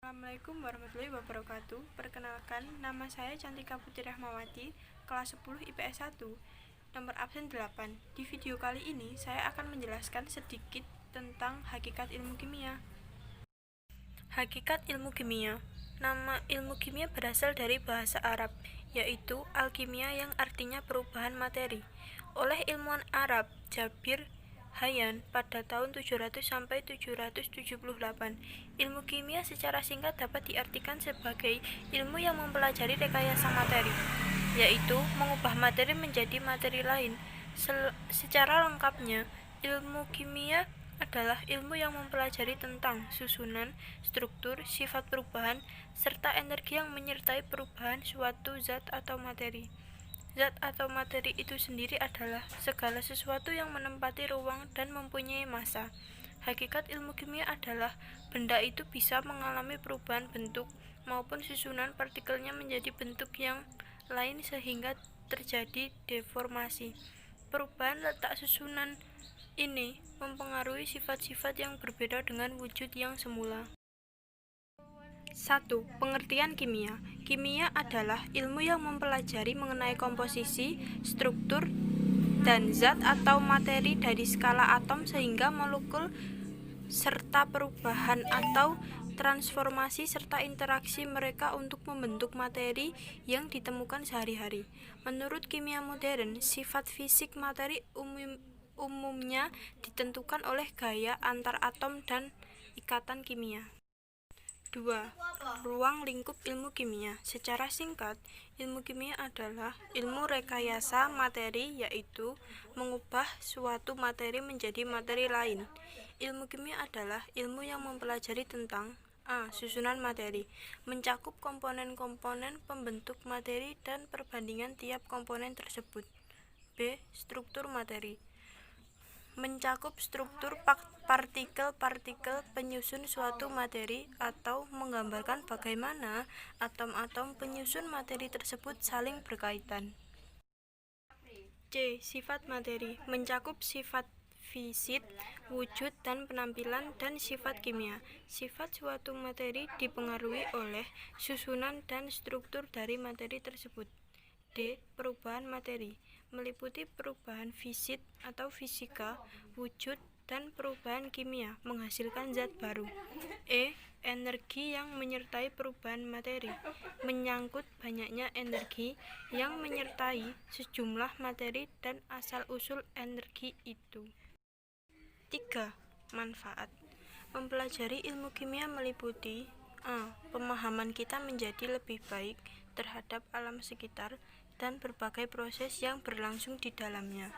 Assalamualaikum warahmatullahi wabarakatuh. Perkenalkan, nama saya Cantika Putri Rahmawati, kelas 10 IPS 1, nomor absen 8. Di video kali ini, saya akan menjelaskan sedikit tentang hakikat ilmu kimia. Hakikat ilmu kimia. Nama ilmu kimia berasal dari bahasa Arab, yaitu alkimia yang artinya perubahan materi. Oleh ilmuwan Arab, Jabir Hayyan pada tahun 700 sampai 778. Ilmu kimia secara singkat dapat diartikan sebagai ilmu yang mempelajari rekayasa materi, yaitu mengubah materi menjadi materi lain. Secara lengkapnya, ilmu kimia adalah ilmu yang mempelajari tentang susunan, struktur, sifat perubahan, serta energi yang menyertai perubahan suatu zat atau materi. Zat atau materi itu sendiri adalah segala sesuatu yang menempati ruang dan mempunyai massa. Hakikat ilmu kimia adalah benda itu bisa mengalami perubahan bentuk maupun susunan partikelnya menjadi bentuk yang lain sehingga terjadi deformasi. Perubahan letak susunan ini mempengaruhi sifat-sifat yang berbeda dengan wujud yang semula. 1. Pengertian kimia. Kimia adalah ilmu yang mempelajari mengenai komposisi, struktur, dan zat atau materi dari skala atom sehingga molekul serta perubahan atau transformasi serta interaksi mereka untuk membentuk materi yang ditemukan sehari-hari. Menurut kimia modern, sifat fisik materi umumnya ditentukan oleh gaya antar atom dan ikatan kimia. 2. Ruang lingkup ilmu kimia. Secara singkat, ilmu kimia adalah ilmu rekayasa materi, yaitu mengubah suatu materi menjadi materi lain. Ilmu kimia adalah ilmu yang mempelajari tentang A. Susunan materi, mencakup komponen-komponen pembentuk materi dan perbandingan tiap komponen tersebut. B. Struktur materi, mencakup struktur partikel-partikel penyusun suatu materi atau menggambarkan bagaimana atom-atom penyusun materi tersebut saling berkaitan. C. Sifat materi, mencakup sifat fisik, wujud dan penampilan, dan sifat kimia. Sifat suatu materi dipengaruhi oleh susunan dan struktur dari materi tersebut. D. Perubahan materi, meliputi perubahan fisik atau fisika, wujud, dan perubahan kimia menghasilkan zat baru. E. Energi yang menyertai perubahan materi, menyangkut banyaknya energi yang menyertai sejumlah materi dan asal-usul energi itu. 3. Manfaat. Mempelajari ilmu kimia meliputi A. Pemahaman kita menjadi lebih baik terhadap alam sekitar dan berbagai proses yang berlangsung di dalamnya.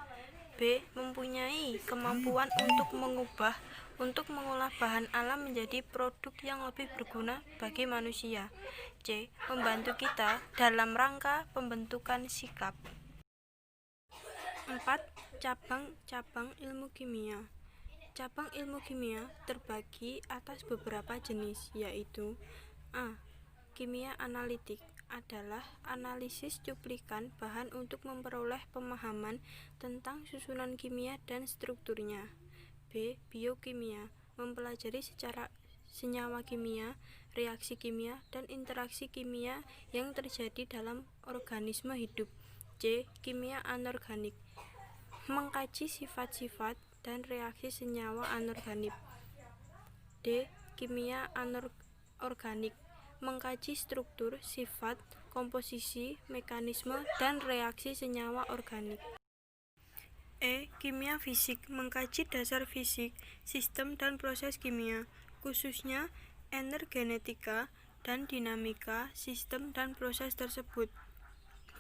B. Mempunyai kemampuan untuk mengolah bahan alam menjadi produk yang lebih berguna bagi manusia. C. Membantu kita dalam rangka pembentukan sikap. 4. Cabang-cabang ilmu kimia. Cabang ilmu kimia terbagi atas beberapa jenis, yaitu A. Kimia analitik adalah analisis cuplikan bahan untuk memperoleh pemahaman tentang susunan kimia dan strukturnya. B. Biokimia, mempelajari secara senyawa kimia, reaksi kimia, dan interaksi kimia yang terjadi dalam organisme hidup. C. Kimia anorganik, mengkaji sifat-sifat dan reaksi senyawa anorganik. D. Kimia anorganik, mengkaji struktur, sifat, komposisi, mekanisme, dan reaksi senyawa organik. E. Kimia fisik, mengkaji dasar fisik, sistem dan proses kimia, khususnya energetika dan dinamika sistem dan proses tersebut.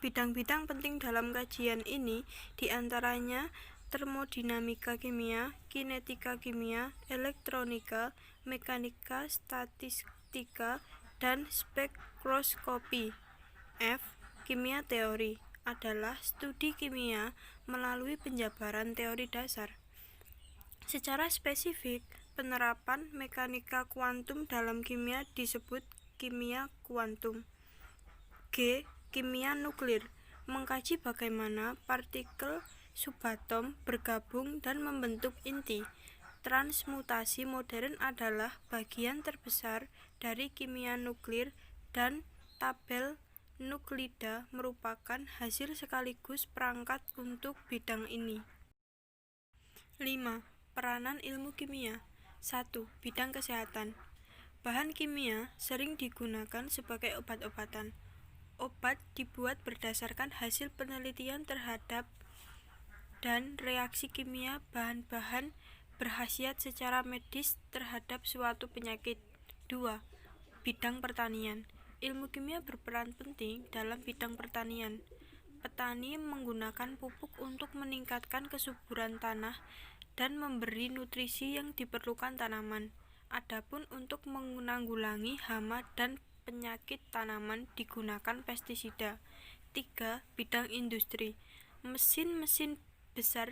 Bidang-bidang penting dalam kajian ini diantaranya termodinamika kimia, kinetika kimia, elektronika, mekanika, statistika, dan spektroskopi. F. Kimia teori adalah studi kimia melalui penjabaran teori dasar. Secara spesifik, penerapan mekanika kuantum dalam kimia disebut kimia kuantum. G. Kimia nuklir, mengkaji bagaimana partikel subatom bergabung dan membentuk inti. Transmutasi modern adalah bagian terbesar dari kimia nuklir dan tabel nuklida merupakan hasil sekaligus perangkat untuk bidang ini. 5. Peranan ilmu kimia. 1. Bidang kesehatan. Bahan kimia sering digunakan sebagai obat-obatan. Obat dibuat berdasarkan hasil penelitian terhadap dan reaksi kimia bahan-bahan berkhasiat secara medis terhadap suatu penyakit. 2. Bidang pertanian. Ilmu kimia berperan penting dalam bidang pertanian. Petani menggunakan pupuk untuk meningkatkan kesuburan tanah dan memberi nutrisi yang diperlukan tanaman. Adapun untuk menanggulangi hama dan penyakit tanaman digunakan pestisida. 3. Bidang industri. Mesin-mesin besar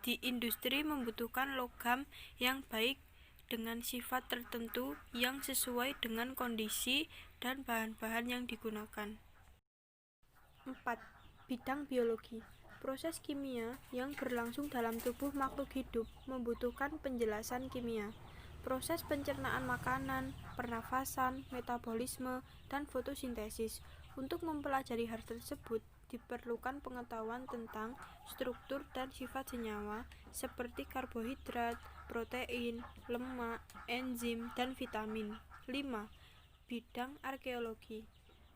di industri membutuhkan logam yang baik dengan sifat tertentu yang sesuai dengan kondisi dan bahan-bahan yang digunakan. 4. Bidang biologi. Proses kimia yang berlangsung dalam tubuh makhluk hidup membutuhkan penjelasan kimia. Proses pencernaan makanan, pernafasan, metabolisme, dan fotosintesis. Untuk mempelajari hal tersebut, diperlukan pengetahuan tentang struktur dan sifat senyawa seperti karbohidrat, protein, lemak, enzim, dan vitamin. 5. Bidang arkeologi.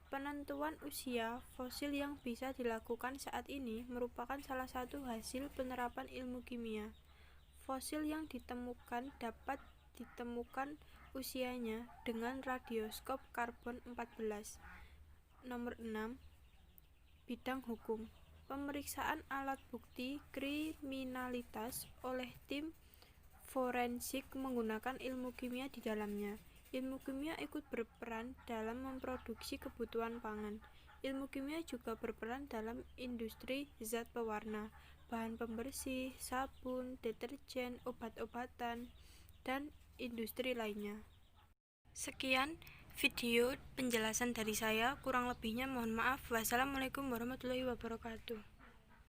Penentuan usia fosil yang bisa dilakukan saat ini merupakan salah satu hasil penerapan ilmu kimia. Fosil yang ditemukan dapat ditemukan usianya dengan radioskop karbon 14. Nomor 6. Bidang hukum. Pemeriksaan alat bukti kriminalitas oleh tim forensik menggunakan ilmu kimia di dalamnya. Ilmu kimia ikut berperan dalam memproduksi kebutuhan pangan. Ilmu kimia juga berperan dalam industri zat pewarna, bahan pembersih, sabun, deterjen, obat-obatan, dan industri lainnya. Sekian video penjelasan dari saya, kurang lebihnya mohon maaf. Wassalamualaikum warahmatullahi wabarakatuh.